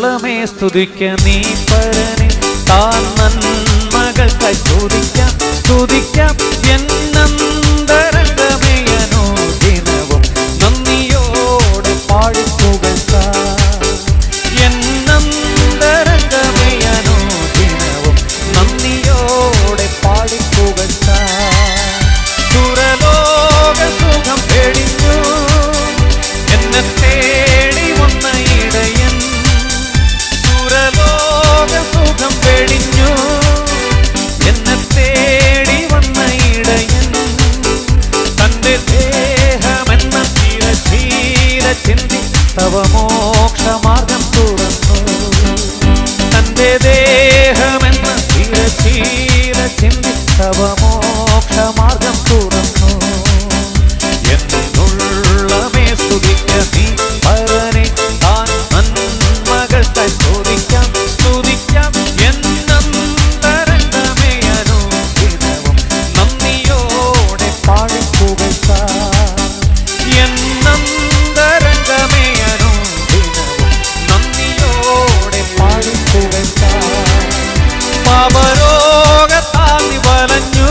എന്നുള്ളമേ സ്തുതിക്ക നീ പരനെ താൻ നന്മകൾക്കായി സ്തുതിക്കാം സ്തുതിക്കാം എന്നന്തരംഗമേ അനുദിനവും നന്ദിയോടെ പാടിപ്പുകഴ്ത്താം എന്നന്തരംഗമേ അനുദിനവും നന്ദിയോടെ പാടിപ്പുകഴ്ത്താം സുരലോക സുഖം വെടിഞ്ഞു എന്നെ തേടി വന്ന ഇടയൻ സുരലോക സുഖം വെടിഞ്ഞു എന്നെ തേടി വന്ന ഇടയൻ തന്റെ ദേഹമെന്ന തിരശീല ചിന്തി തവ മോക്ഷമാർഗം തുറന്നു തന്റെ ദേഹമെന്ന തിരശീല ചിന്തി തവ മോക്ഷമാർഗം തുറന്നു എന്നുള്ളമേ സ്തുതിക്ക നീ പരനെ താൻ നന്മകൾക്കായി സ്തുതിക്കാം സ്തുതിക്കാം എന്നന്തരംഗമേ അനുദിനവും നന്ദിയോടെ പാടിപ്പുകഴ്ത്താം എന്നന്തരംഗമേ അനുദിനവും നന്ദിയോടെ പാടിപ്പുകഴ്ത്താം പാപരോഗത്താൽ നീ വലഞ്ഞു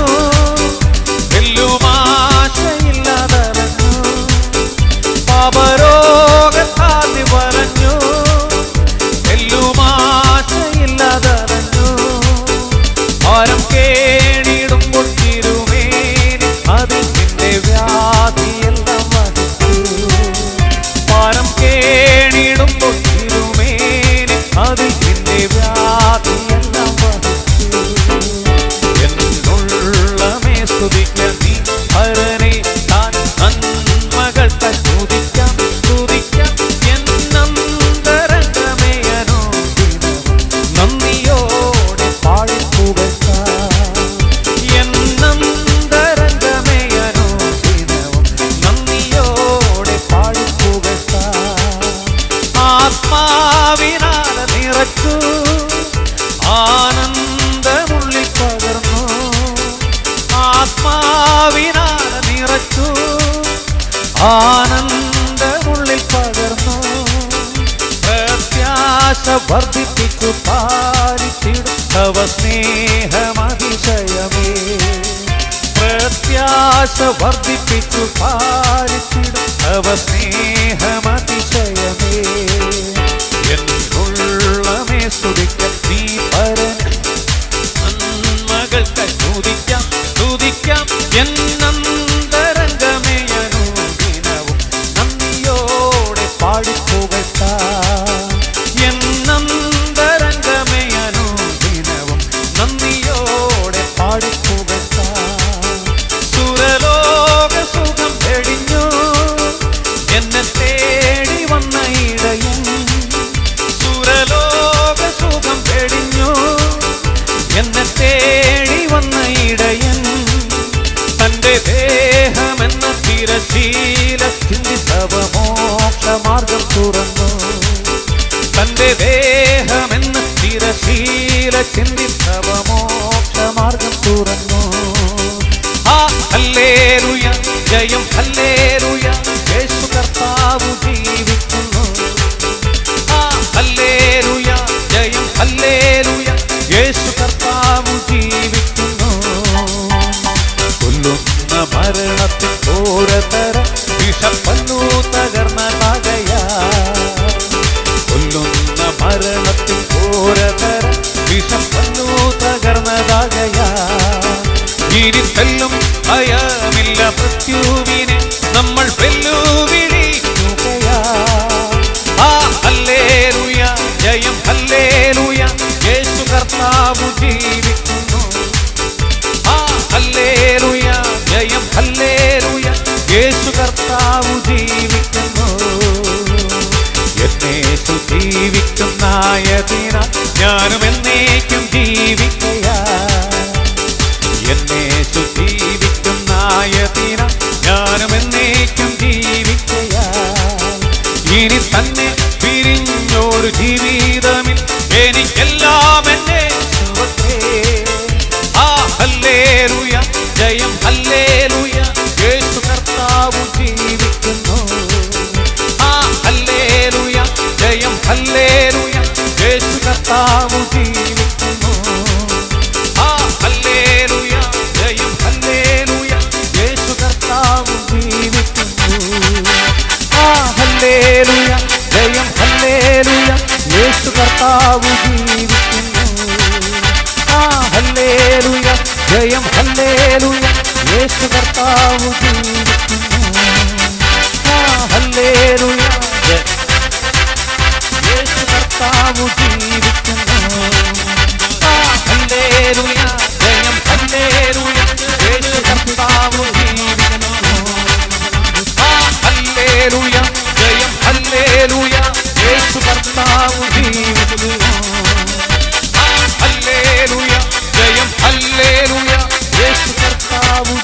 വെല്ലുമാശയില്ലാതലഞ്ഞു പാപരോഗത്താൽ നീ വലഞ്ഞു വെല്ലുമാശയില്ലാതലഞ്ഞു ഭാരം കേണിടുമ്പോൾ തിരുമേനി അതിൽ നിന്റെ വ്യാധിയെല്ലാം വഹിച്ചു ഭാരം കേണിടുമ്പോൾ തിരുമേനി അതിൽ നിന്റെ വ്യാധിയെല്ലാം വഹിച്ചു എന്നുള്ളമേ സ്തുതിക്ക നീ പരനെ താൻ നന്മകൾക്കായി സ്തുതിക്കാം സ്തുതിക്കാം എന്നന്തരംഗമേ അനുദിനവും നന്ദിയോടെ പാടിപ്പുകഴ്ത്താം എന്നന്തരംഗമേ അനുദിനവും നന്ദിയോടെ പാടിപ്പുകഴ്ത്താം ആത്മാവിനാൽ നിറച്ചു ആനന്ദമുള്ളിൽ പകർന്നു ആത്മാവിനാൽ നിറച്ചു ആനന്ദമുള്ളിൽ പകർന്നു പ്രത്യാശ വർദ്ധിപ്പിച്ചു പാലിച്ചിടും തവ സ്നേഹമതിശയമേ പ്രത്യാശ വർദ്ധിപ്പിച്ചു പാലിച്ചിടും തവ സ്നേഹമതിശയമേ എന്നുള്ളമേ സ്തുതിക്ക നീ പരൻ നന്മകൾക്കായി സ്തുതിക്കാം സ്തുതിക്കാം എന്നന്തരംഗമേ അനുദിനവും നന്ദിയോടെ പാടിപ്പുകഴ്ത്താം എന്നന്തരംഗമേ അനുദിനവും നന്ദിയോടെ പാടിപ്പുകഴ്ത്താം സുരലോക സുഖം വെടിഞ്ഞു എന്നെ തേടി വന്ന ഇടയൻ സുരലോക സുഖം വെടിഞ്ഞു എന്നെ തേടി വന്ന ഇടയൻ തന്റെ ദേഹമെന്ന തിരശീല ചിന്തി തവ മോക്ഷമാർഗം തുറന്നു തന്റെ ദേഹമെന്ന തിരശീല ചിന്തി തവ മോക്ഷമാർഗം തുറന്നു ആ ഹല്ലേലൂയ ജയം ഹല്ലേലൂയ യേശു കർത്താവ് ജീവിക്കുന്നു ആ ഹല്ലേലൂയ ജയം ഹല്ലേലൂയ യേശു കർത്താവ് ജീവിക്കുന്നു കൊല്ലുന്ന മരണത്തിൻ ഘോരതര വിഷപ്പല്ലു തകർന്ന പകയാ കൊല്ലുന്ന മരണത്തിൻ ഘോരതര വിഷപ്പല്ലു തകർന്നതാകയാ ഇനി തെല്ലും ഭയമില്ല മൃത്യുവിനെ നമ്മൾ വെല്ലുവിളിക്കുകയാ ആ ഹല്ലേലൂയ ജയം ഹല്ലേലൂയ യേശു കർത്താവ് ജീവിക്കുന്നു ആ ഹല്ലേലൂയ ജയം ഹല്ലേലൂയ യേശു കർത്താവ് ജീവിക്കുന്നു എന്നേശു ജീവിക്കുന്നായതിനാൽ ഞാനും എന്നേക്കും ജീവിക്കയാ എന്നേശു ജീവിക്കുന്നായതിനാൽ ഞാനും എന്നേക്കും ജീവിക്കയാ ഇനി തന്നെ പിരിഞ്ഞൊരു ജീവിതമിൽ എനിക്കെല്ലാം എന്നെ ആ ഹല്ലേലൂയ ജയം ഹല്ലേലൂയ യേശു കർത്താവ് ജീവിക്കുന്നു ആ ഹല്ലേലൂയ ജയം ഹല്ലേലൂയ കർത്താവ് ജീവിക്കുന്നു. ആ ഹല്ലേലൂയ ജയം ഹല്ലേലൂയ യേശു കർത്താവ് ജീവിക്കുന്നു. ആ ഹല്ലേലൂയ ജയം ഹല്ലേലൂയ യേശു കർത്താവ് ജീവിക്കുന്നു. ആ ഹല്ലേലൂയ ജയം ഹല്ലേലൂയ യേശു കർത്താവ് ജീവിക്കുന്നു. ആ ഹല്ലേലൂയ യേശു കർത്താവ് ജീവിക്കുന്നു. ആ ഹല്ലേലൂയ ജയം ഹല്ലേലൂയ യേശു കർത്താവ് ജീവിക്കുന്നു. ആ ഹല്ലേലൂയ ജയം ഹല്ലേലൂയ യേശു കർത്താവ് ജീവിക്കുന്നു. ആ ഹല്ലേലൂയ ജയം ഹല്ലേലൂയ യേശു കർത്താവ്